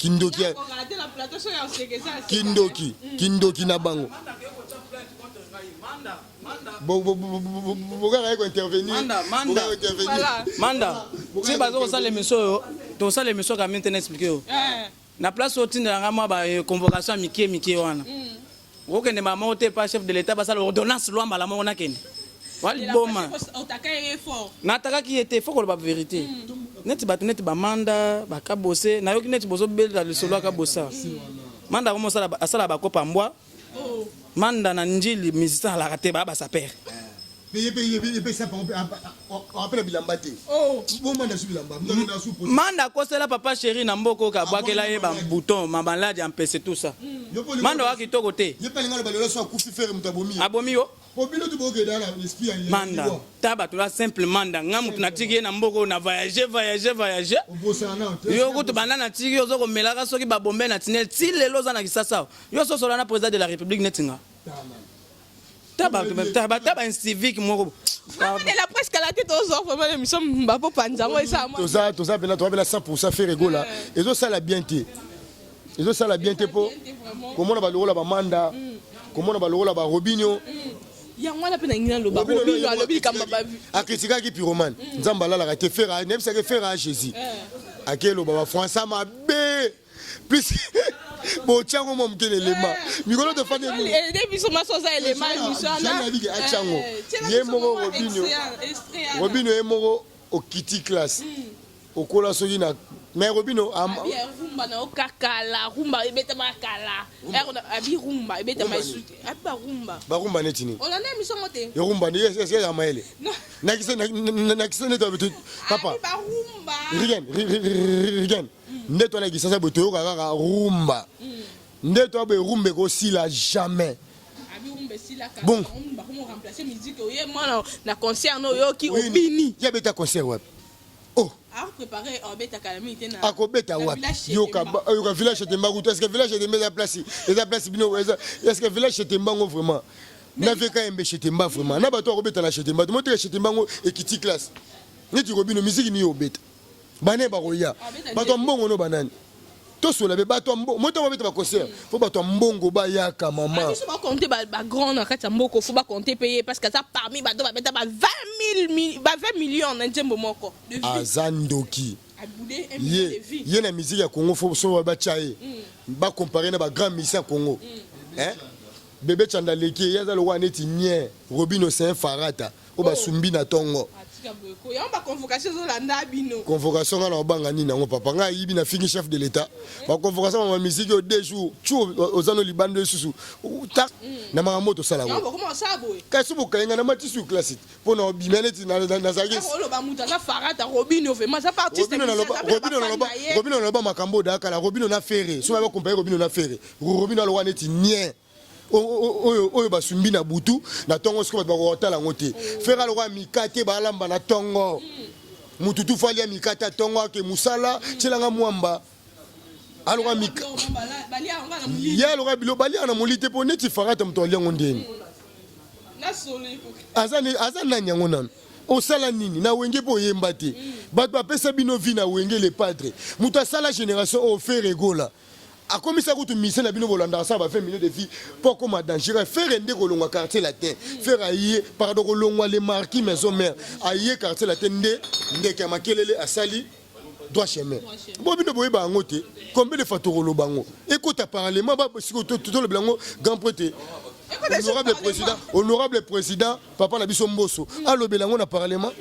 na bango Manda, c'est pas ça les messieurs, donc ça les messieurs qui m'ont expliqué. Na place au titre de la convocation Mickey wana. Aucun de maman n'était pas chef de l'État, parce que l'ordonnance loi mala mona ken. Wali boma. Nataka qui était fort la vérité. Net ba Manda, ba Kabossé, na yoki net bozo bela le solo Kabossa. Manda comment ça asala ba kopa mbwa. Manda na njili misisa la raté ba sa père. Manda kosela papa chéri na mboko ka bwakela ye ba bouton ma malade en PC tout ça. Manda wa kitoko te. Abomi yo. Manda taba tu la simple manda ngamu tunatiki na mboko na voyager. Yo kutu banana tiki yo zoko melaka soki ba bombe na tinel ti lelo za na kisasa. Yo so solana président de la République netinga. Taba un civique moko. La presse qu'elle a tête aux offres, vraiment l'émission Mbapo Panzamo et ça. Tout ça, ben là, tu vas 100% faire rigoler. Et ça la bienté. Et ça la bienté pour. Comment on va le rôle à Manda. Comment on va le rôle à Robinho. Il y a moins de peine à Robinho, à l'objet comme Babu. À Kritika qui pyromane. Nzambala la été faire, même ça que faire à Jésus. À quel au François m'a bé. Plus bochango mo mke l'élément mikolo to fande mu et puis sama sosa élément émission na na bigi achango ye moko Robino ye moko au kitty class okola soki na mais Robino rumba na okakala rumba ebeta makala abi rumba ebeta maisuti aba rumba ba rumba netini on a émission moté yo rumba ni est-ce ya maele na kise ne to papa ba rumba rigen ndeto na kisa sa boto kaka rumba ndeto be rumbe ko sila jamais bon comment remplacer musique oye moi na concert no yo ki obini ya beta concert web oh a préparer beta calamité na akobeta wapi yo ka village Temba Ruto est-ce que village Temba la place bino est-ce que village Temba vraiment na veka embe Temba vraiment na bato akobeta na Temba to monter Temba et kitty class neti Robino musique ni obeta bane ba roya bato mbongo no banani to sola be bato mbongo moto obeta ba concert faut bato mbongo ba yaka mama il faut pas compter ba grand na kati mboko faut pas compter payer parce que ça parmi bato ba beta ba 20 millions na nzembo moko de vie azandoki ye na musique ya Congo faut so ba chaye ba comparer na ba grand musicien Congo hein bébé Chandaleki ya za lo waneti nye Robino c'est un farata o ba sumbi na tongo convocation na obanga nini nango papa nga yibi na fini chef de l'état ba convocation ma musique au 2 jours tu ozano libando susu ta na mamoto sala ngo kasi bukayenga na matisu classique pona obimeleti na zagis na farata Robino vraiment ça artiste Robino na ba makambo daka la Robino na ferré so ba comparer Robino na ferré Robino lo waneti nie oyo basumbi na butu na tongo siko ba kotala ngote fera lo wa mikate balamba na tongo mututu fali ya mikate tongo ke musala tshilanga mwamba alwa mik ya lo bilo bali ana molite po neti farata mto aliango ndeni na soli azana nyango nanu osala nini na wenge po yemba te bato bapesa bino vi na wenge le padre muta sala génération o faire gola a commis à route mission na bino bolanda ça va faire millions de filles pour comme dangereux faire rendre kolongwa quartier latin faire ailler pardon kolongwa les marquis maison mère ailler quartier latin nde ka makelele asali droit chemin bo bino boye ba ngote combien de fatoro bango écoute parlement ba siko tout le blanco grand prêtre honorable président papa na biso mboso alobelango na parlement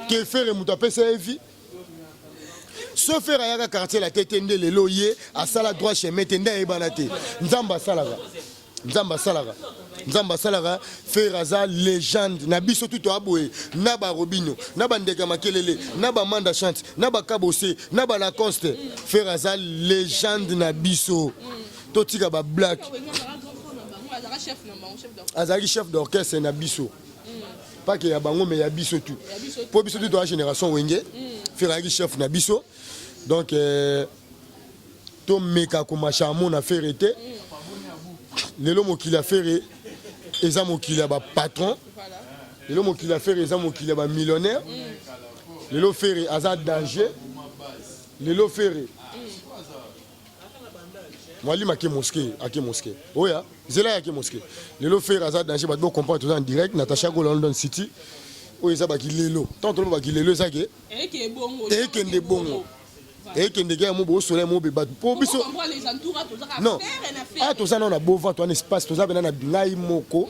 que faire muta pesa vie sauf faire ayaka quartier la tête ndé lelo yé à sala droit chemin tende ebanate nzamba salaga faire aza légende na biso tout aboye na ba Robino na ba ndeka makelele na ba manda chante na ba kabose na ba la conste faire aza légende na biso to tika ba black azaki chef d'orchestre na biso pas que ya bango mais ya biso tout pour biso tout la génération wenge faire chef na biso donc to meka koma chamo na faire été lelo mokili a faire eza mokili ba patron lelo mokili a faire eza mokili ba millionnaire lelo faire aza danger lelo faire mwali make mosquée oya zela yake mosquée lelo faire aza danger ba do comprendre tout en direct Natasha go London City o eza ba kilelo tant to ba kilelo eza ke ekende bongo ekende ke mo bo soleil mo be ba po biso non to ça na bova to un espace to ça na ngai moko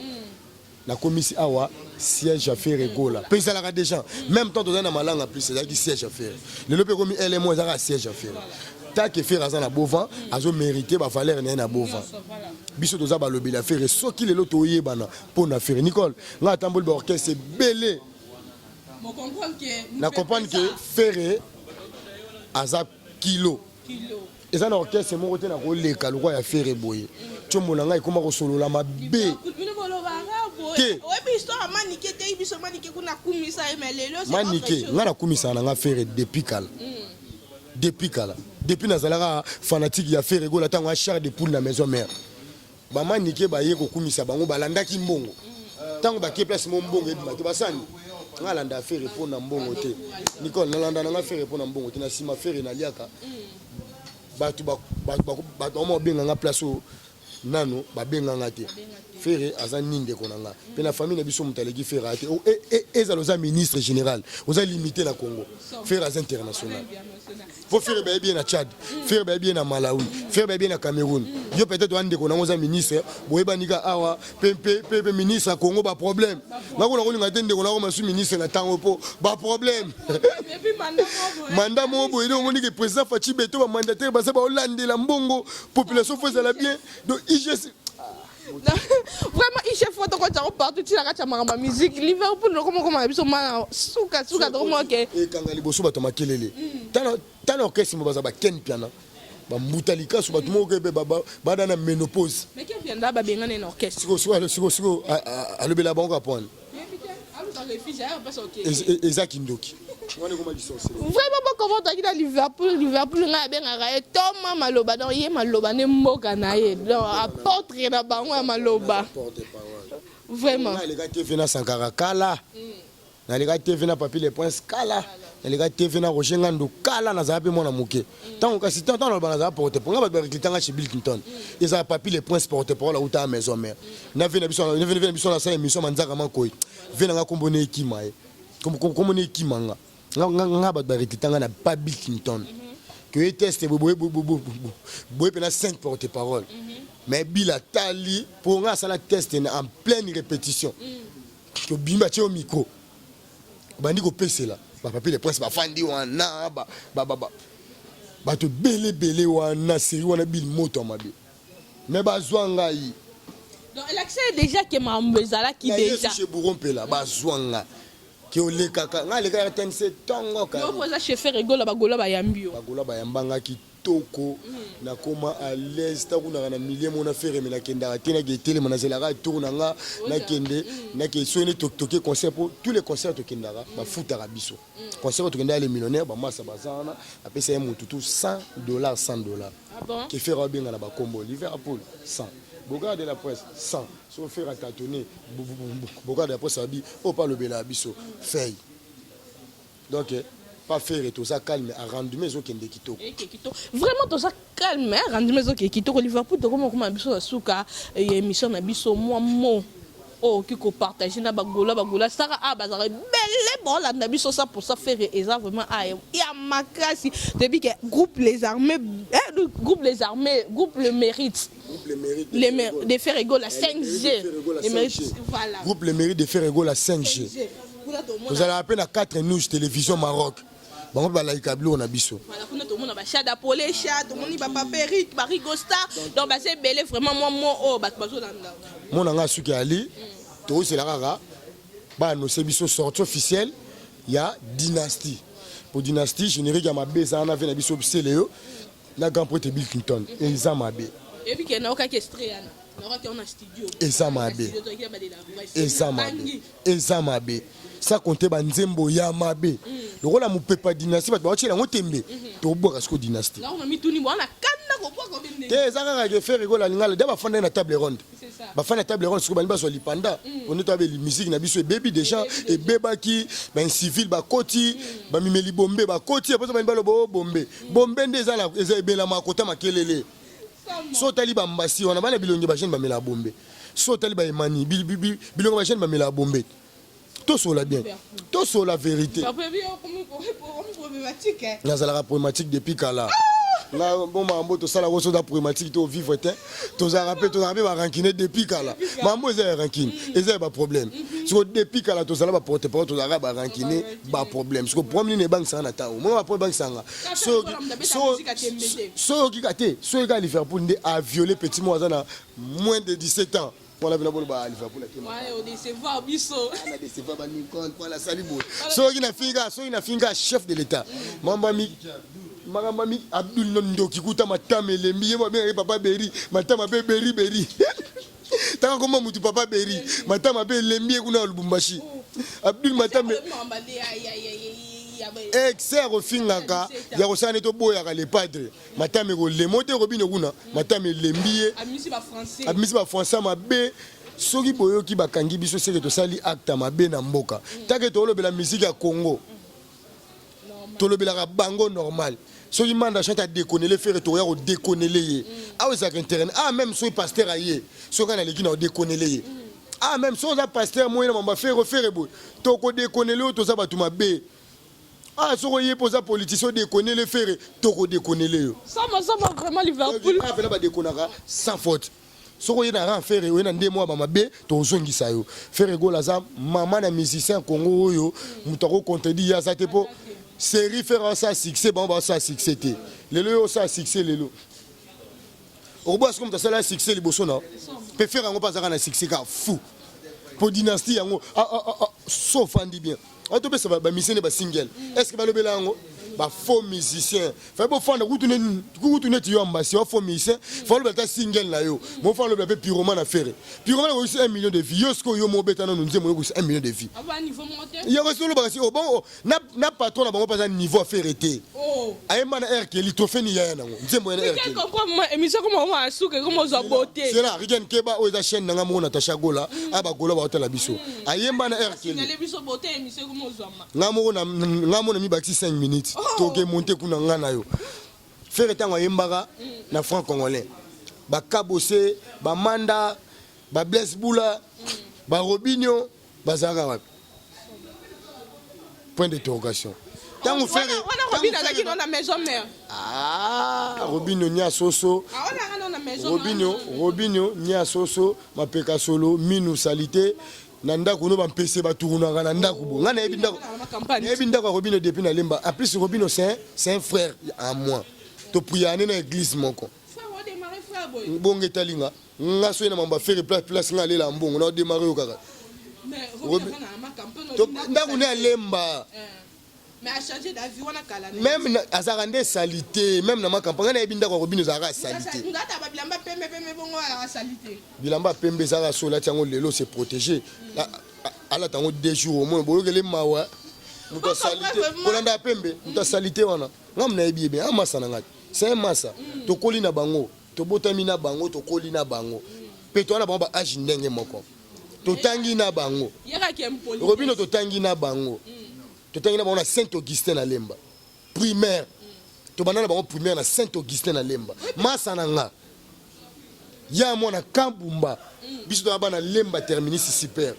la commission awa siège à faire regola pesa la des gens même temps to na malanga plus c'est qui siège à faire le lope comme elle et moi ça siège à faire ta que faire ça na bova azo mériter ba valeur na bova biso to za ba lobi la faire so ki le loto yebana pour na faire Nicole nga tambol ba orchestre c'est belé na comprendre que faire aza kilo et ça na orchestre mon côté na ko leka le roi ya faire boye chombo na ngai koma ko solo la mabe manike nga na kumisa na nga faire depuis kala depuis nazalaka fanatique ya faire gola tango achar de poule na maison mère ba manike ba ye ko kumisa bango balandaki mbongo tango ba ke place mo mbongo ebima te basani nga landa faire pour na mbongo te Nicole na landa na faire pour na mbongo te na sima faire na liaka batu mo benga nga place nano babenganga te Ferré aza ninde konanga pe na famille na biso mutaleki Ferré ate ezaloza ministre général oza limité na Congo Ferré aza international faut faire bien na Tchad faire bien na Malawi faire bien na Cameroun yo peut-être ande konanga oza ministre boyeba nika awa pe ministre à Congo ba problème ngako na kolinga tende konanga masu ministre na tango po ba problème mandat mo boyede omoni que président Fachi Beto ba mandataire ba ba Hollande la mbongo population faut la bien donc IGC vraiment il chef photo quand tu partout tu la ma musique Liverpool comment biso ma suka to mo ke e kanga liboso bato makelele tana orchestre mo baza ba ken piano ba mutalika so bato mo ke ba dana ménopause mais ken piano ba bengana na orchestre siko alobela bango kapone Ezaki Ndoki vraiment comment tu as Liverpool nga benga Thomas Maloba donc ye Maloba ne mboka na ye donc apôtre na bango ya Maloba vraiment na les gars TV na Sankara Kala na les gars TV na Papi les Princes Kala na les gars TV na Roger Ngando Kala na zapi mona muke tant que si tant na ba na porte pour nga ba recruter chez Bill Clinton ils a Papi les Princes porte parole ou ta maison mère na vena biso na sa émission manzaka mankoy vena nga kombone ekima comme on ekimanga nga ba recruter na pas Bill Clinton que teste boy pena 5 porte parole mais Bila Tali pour nga ça la test en pleine répétition que bimba tio micro bandi ko pese là Papi les Princes ba fandi wana ba to belé wana série wana bil moto mabe mais ba zwanga yi donc l'accès déjà que mambezala qui déjà chez Bourrompela ba zwanga ki ole kaka nga le ka tense tongo ka yo poza chef Ferré ba gola ba yambio ba yambanga ki toko na koma à l'aise ta kuna na milieu mona Ferré mais na kenda tena ke tele mona zelaka tourna nga na kende na ke soné toké concert pour tous les concerts to kendara ba futara biso concert to kendara les millionnaires ba massa bazana apesa ya mututu $100 $100 ah bon ke Ferré benga na ba combo Liverpool 100 Bogarde de la presse 100 so faire tâtonner Bogarde de la presse abi o pas le bela biso feuille donc pas faire tout ça calme à rendre maison kende kitoko vraiment tout ça calme rendre maison kitoko Liverpool to comment biso suka émission na biso moi oh qui ko partager na bagola sara bazare belle bon la na biso ça pour ça faire eza vraiment ya makasi depuis que groupe les armées groupe le mérite de faire égaux la 5G voilà groupe le mérite de faire égaux la 5G vous allez appeler à 4 news télévision Maroc bango ba like ablo na biso voilà kuna to mona ba Chada Polé Chad moni ba Paperic ba Rigosta donc ba c'est belé vraiment moi ba bazo landa mona nga suki ali to c'est la rara ba no c'est biso sortie officielle ya dynastie pour dynastie générique ya mabe ça na ve na biso Célio na grand poète Bill Clinton et ça mabe et puis que na oka kestriana na oka on a studio et ça mabe et ça mabe ça compter ba nzembo ya mabe lokola mupepa dynastie ba wachela ngotembe to boka siko dynastie là on a mis tout ni mwana kanda ko boka bende te zaka ka faire rigola lingala da ba fanda na table ronde ba fanda table ronde siko ba so lipanda on est avec la musique na biso baby déjà et bebaki ba civil ba koti ba mimeli bombe ba koti après ba lo bombe ndeza la ezebela makota makelele so tali ba mbasi wana bana bilongi ba jeune ba mela bombe so tali ba emani bilongi ba jeune ba mela bombe tout sur la bien, tout sur la vérité. La problématique depuis Kala. Là, bon, mambo, tout ça, la ressource de la problématique, tout vivre, tout ça, rappelé, tout ça, va rankiner depuis Kala. Mambo, ils ont rankiné, ils ont pas problème. Sur depuis Kala, tout ça, va porter parole, tout ça, va rankiner, pas problème. Parce que problème, les banques, ça en attend. Moi, après, banque, ça en a. Ceux qui gâtent, ceux qui gâtent, Liverpool, a violé petit moisin à moins de 17 ans. Pour la Liverpool on décevoir biso on décevoir ba Lincoln pour la salibo so ina finga chef de l'état mambami Abdul Nondo kikuta matame lembi yeba bien papa Beri matama be Beri tant comment mutu papa Beri matama be lembi kuna Lubumbashi Abdul matame excès refingaka ya kosana to boya ka les padres matame ko le mote robino kuna matame lembié amisi ba français mabe soki boyoki bakangi biso seke to sali acte mabe na mboka take to lobela musique ya Congo to lobela ka bango normal soki manda chante a déconner les faire to ya ko déconner les ah oui ça intérêt ah même soki pasteur aye soki na leki na déconner les ah même soki za pasteur moyen na mamba faire bo to ko déconner le to za batu mabe ah soki ye posa politicien déconner les faire to ko déconner les ça m'a vraiment Liverpool ah fela ba déconnera sans faute soki ye na ran faire we na ndemo ba mabe to zongisa yo faire go la za maman na musicien Congo oyo mutako contredit ya ça te po série faire ça succès bon ba ça succès té lelo ça succès lelo obo comme ça là succès liboso na peut faire ngo pas ça na succès ka fou pour dynastie yango sauf andi bien auto be ça ba misene ba single est-ce que ba lobela ngo ba faux musicien fait bo fanda kutu ti yo ambassi faux musicien faut le ta single na yo mo fa le be pyromane affaire pyromane aussi 1 million de vues yo sko yo mo beta na nous nzemo yo 1 million de vues aba niveau monté yo ko le ba si bon na patron na bango pas niveau affaire été ayemba na air que li trophée ni ya na ngo nzemo na air que comme émission comme on a souke comme on a beauté c'est là rien keba o za chaîne na mo na Natasha Gola aba gola ba hôtel biso ayemba na air que les biso beauté émission comme on ngamo na mi baxi 5 minutes toke monter kuna ngana yo faire tango yembaka na franc congolais ba kabose ba manda ba Blaise Boula ba Robinho bazaka wapi point d'interrogation tango faire on a Robinho là qui dans la maison mère Robinho nya soso on a dans la maison Robinho nya soso mapeka solo minu salité na ndako no bampese baturunaka na ndako bo ngana yebi ndako Robinho depuis na lemba en plus Robinho c'est un frère à moi to prier na église moko bonge talinga nga so na mamba faire place nga lela mbongo na démarrer okaka ndako na lemba mais a changer d'avis on a kala même azarande salité même na makampanga na yebi ndako Robinho zara salité ngata ba bilamba pembe bongo ala salité bilamba pembe zara sola tiango lelo c'est protégé ala tango 2 jours au moins bolokele mawa muta salité kolanda pembe muta salité wana ngam na yebi bien amasa na ngati c'est un massa to kolina bango to botami na bango to kolina bango pe to na bango ba age ndenge moko to tangi na bango Robinho to tangi na bango to tangi na bango na Saint-Augustin na lemba primaire to banana bango primaire na Saint-Augustin na lemba massa na nga ya mona kambumba biso to bana lemba terminus super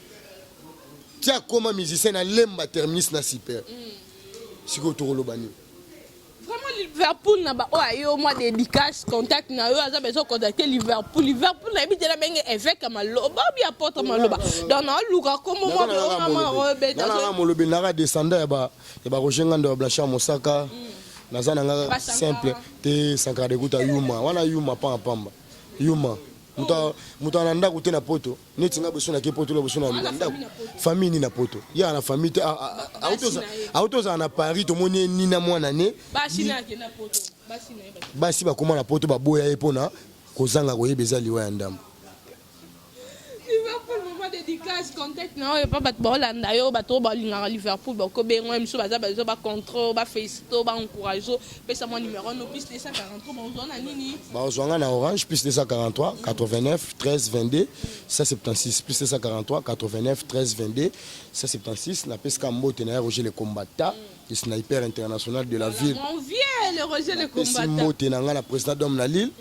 tia koma musicien na lemba terminus na super siko to lobani vraiment Liverpool na ba o ayo moi dédicace contact na yo aza besoin contacter Liverpool na ebitela benge évêque maloba bien apôtre maloba donc na luka comme moi na robeta na molobe na descendre ba Roger Ngando Blanchard Mosaka nazana nga simple te sankara de kuta yuma wana yuma pa pamba yuma muta na ndako te na poto neti nga beso na ke poto lo beso na ndako famille ni na poto ya na famille te autoza na Paris to moni ni na mwana ne basi ba koma na poto ba boya epona kozanga koyebeza liwa ya ndambo Liverpool moment dédicace contact na yo pa bat bolanda yo bato ba linga Liverpool ba ko bengo miso baza ba contrôle ba festo ba encourager pesa mon numéro no plus 243 ba zona nini ba zona na Orange plus 243 89 13 22 176 plus 243 89 13 22 176 na pesca mbote na Roger le combattant le sniper international de la ville mon vieux le Roger le combattant mbote na ngana président d'homme na Lille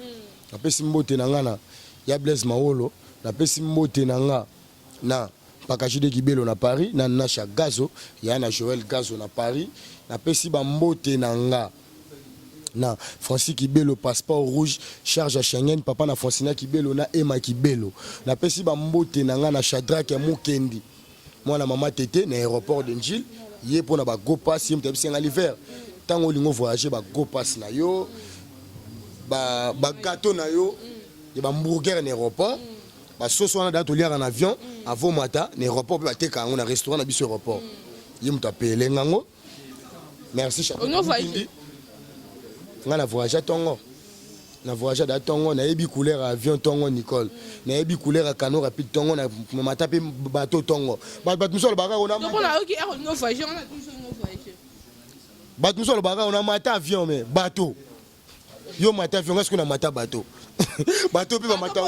na pesi mbote na ngana ya Blaise Maolo na pesi mbote na nga na Pakachide Kibelo na Paris na Nacha Gazo ya na Joël Gazo na Paris na pesi ba mbote na nga na Francis Kibelo passeport rouge charge à Schengen papa na Francina Kibelo na Emma Kibelo na pesi ba mbote na nga na Shadrack ya Mukendi mwana mama tete na aéroport de Njil ye pona ba go pass yem tabisi nga l'hiver tango lingo voyager ba go pass na yo ba gâteau na yo et ba hamburger na aéroport ba sauce wana dato liara na avion avant mata na aéroport ba teka ngo na restaurant na biso aéroport yem tapele ngango merci chapeau nga na voyager tongo na voyager da tongo na yebi couleur avion tongo Nicole na yebi couleur canot rapide tongo na mata pe bateau tongo ba muso le baga ona donc on a OK on voyager on a toujours on voyager ba muso le baga ona mata avion mais bateau yo mata avion est-ce qu'on a mata bateau bateau pe ba mata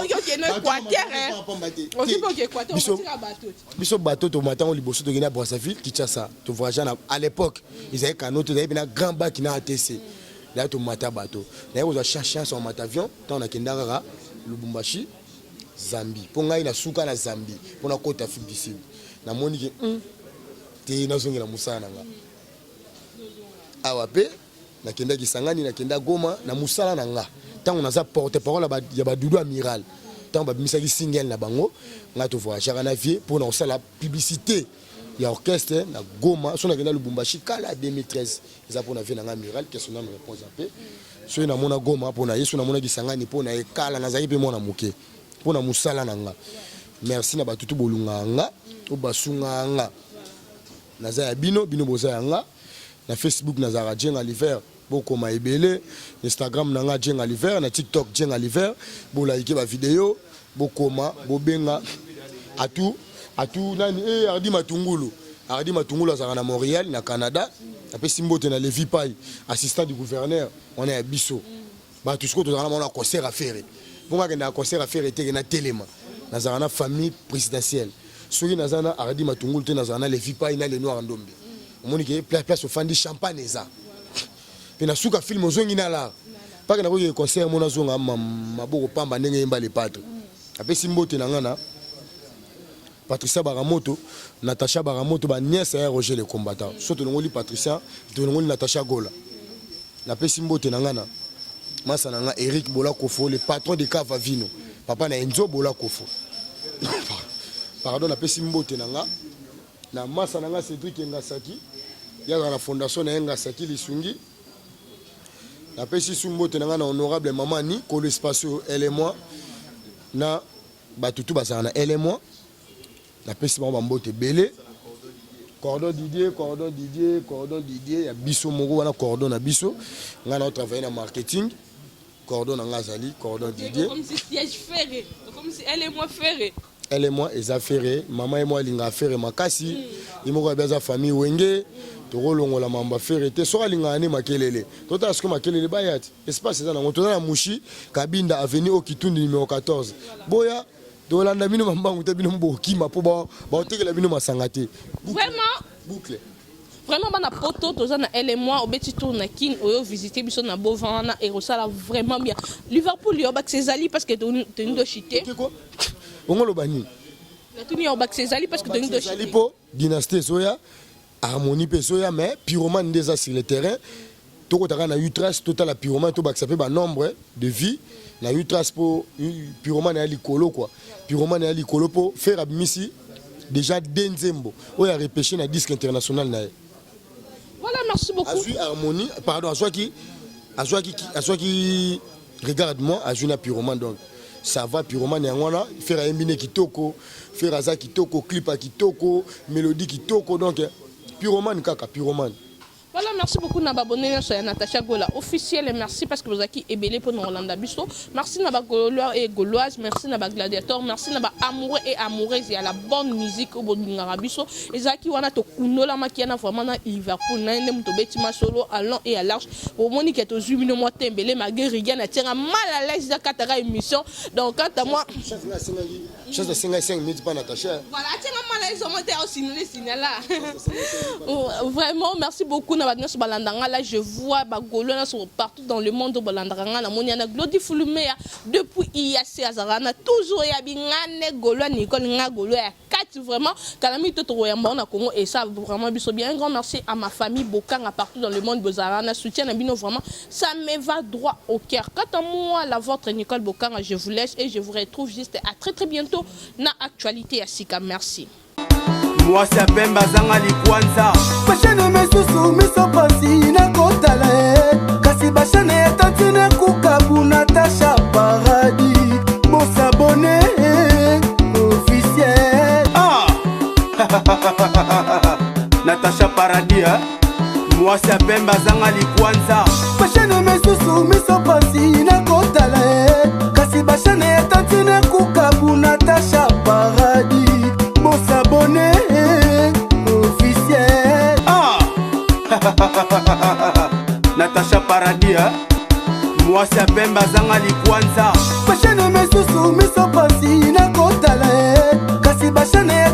biso bateau to mata on liboso to gena Brazzaville Kinshasa to voyager à l'époque ils avaient canot to avaient na grand bac na ATC là to mata bato na yo za chance en matavion tant na kendara Lubumbashi Zambie pour ngai na suka na Zambie pour na Côte Afrique du Sud na moni ke te na zongi na musala nga awape na kenda Kisangani na kenda Goma na musala na nga tant on a porte parole ya ba Doudou Amiral tant ba misaki single na bango nga to voyager na vie pour na la publicité ya orchestre na Goma so na kenda Lubumbashi kala 2013 eza pour na vie na Amiral question na me réponse apé so na mona Goma pour na yeso na mona Kisangani pour na ekala na zaki pe mona muke pour na musala na nga merci na batutu bolunga nga o basunga nga na za bino boza nga na Facebook na za Jenga l'hiver boko ma ebele Instagram na nga Jenga l'hiver na TikTok Jenga l'hiver bo like ba vidéo boko ma bobenga atu nani Ardi Matungulu azaka na Montréal na Canada après Simbote na Levi Pai assistant du gouverneur on est à Bisso ba tout ce que on a concert à faire bon nga na concert à faire était na Telema na za na famille présidentielle soki na za na Ardi Matungulu te na za na Levi Pai na le noir ndombe moni ke place au fandi champagne eza pe na suka film ozongi na la pa ke na ko concert mona zonga maboko pamba ndenge yemba le patre après Simbote na ngana Patricia Baramoto, Natacha Baramoto, ba nièce à Roger le combattant. Surtout nous li Patricia, nous li Natacha Gola. La Pessimbo tenangana. Masa nanga Eric Bola Kofo, le patron de Cava Vino. Papa na Enzo Bola Kofo. Pardon, la Pessimbo tenanga. Na masa nanga Cédric Ngasaki. Il y a la fondation na Ngasaki Lisungi. La Pessimbo tenanga na honorable maman ni ko l'espace elle et moi. Na batutu basana elle et moi. La peste bambote belé cordon Didier il y a biso moko wana cordon na biso nga na travailler na marketing cordon na ngazali cordon Didier comme si siège ferré comme si elle et moi eza ferré maman et moi linga ferré makasi imoko beza famille wenge to rolongola mamba ferré te so linga ne makelele to ta sko makelele bayati espace eza na moto na mushi Kabinda avenue au Kitundi numéro 14 boya Dolanda bino mambangu te bino mbokima po ba otekela bino masangate vraiment bana poto toza na elle et moi obeti tour na king oyo visiter biso na Bovana et resala vraiment bien Liverpool yo bak Césali parce que tenu do chité ongolo bani na tuni yo bak Césali parce que tenu do chité po dynastie soya harmonie pe soya mais pyromane déjà sur le terrain to ko taka na utras total la pyromane to bak ça fait ba nombre de vie na utras pour pyromane ya likolo quoi pyromane ya likolo pour faire abimisi déjà Denzembo oya repêché na disque international na voilà merci beaucoup azui harmonie pardon azoi qui regarde-moi azui na pyromane donc ça va pyromane ya ngwana faire embine kitoko faire aza kitoko clip kitoko mélodie kitoko donc pyromane kaka pyromane. Voilà, merci beaucoup na abonné sur Natacha Gola officiel et merci parce que vous avez ébélé pour nous Rolanda Bisso. Merci na Gaulois et Gauloise, merci na gladiateur, merci na amoureux et amoureuses et à la bonne musique au Bodingara Bisso. Et Zaki wana to kunola makiana vraiment na Liverpool na ndem to betima solo à long et à large. Au Monique est aux 8 minutes moi tembelé ma guerrière na tient mal à l'aise da katara émission. Donc quant à moi, chose de 5 minutes pas Natacha. Voilà, tient mal à l'aise on monter au signal là. Vraiment merci beaucoup. Là, je vois Bagolona partout dans le monde. Balandanga, Moniana Glody Fulumea depuis IAC Azarana, toujours Yabingane Golo, Nicole Ngagolo, 4 vraiment. Kalami Totoroyamba, Congo, et ça vraiment bien. Un grand merci à ma famille Bokanga partout dans le monde. Bozarana, soutien à Bino vraiment. Ça me va droit au cœur. Quant à moi, la vôtre Nicole Bokanga, je vous laisse et je vous retrouve juste à très bientôt dans Actualité à Sika. Merci. Moi c'est Pemba Zangali Kwanza Bashane mesusu miso pasi na kotala Kasi bashane tatine kukabu Natacha Paradis Bon s'abonner officiel Natacha Paradis Moi c'est Pemba Zangali Kwanza Bashane mesusu miso pasi na kotala Kasi bashane tatine kukabu Natacha Paradis Bon s'abonner officiel Natacha Paradis Moi c'est Pemba Zangali Kwanza Bashane mesusu miso pasi na kotala Kasi bashane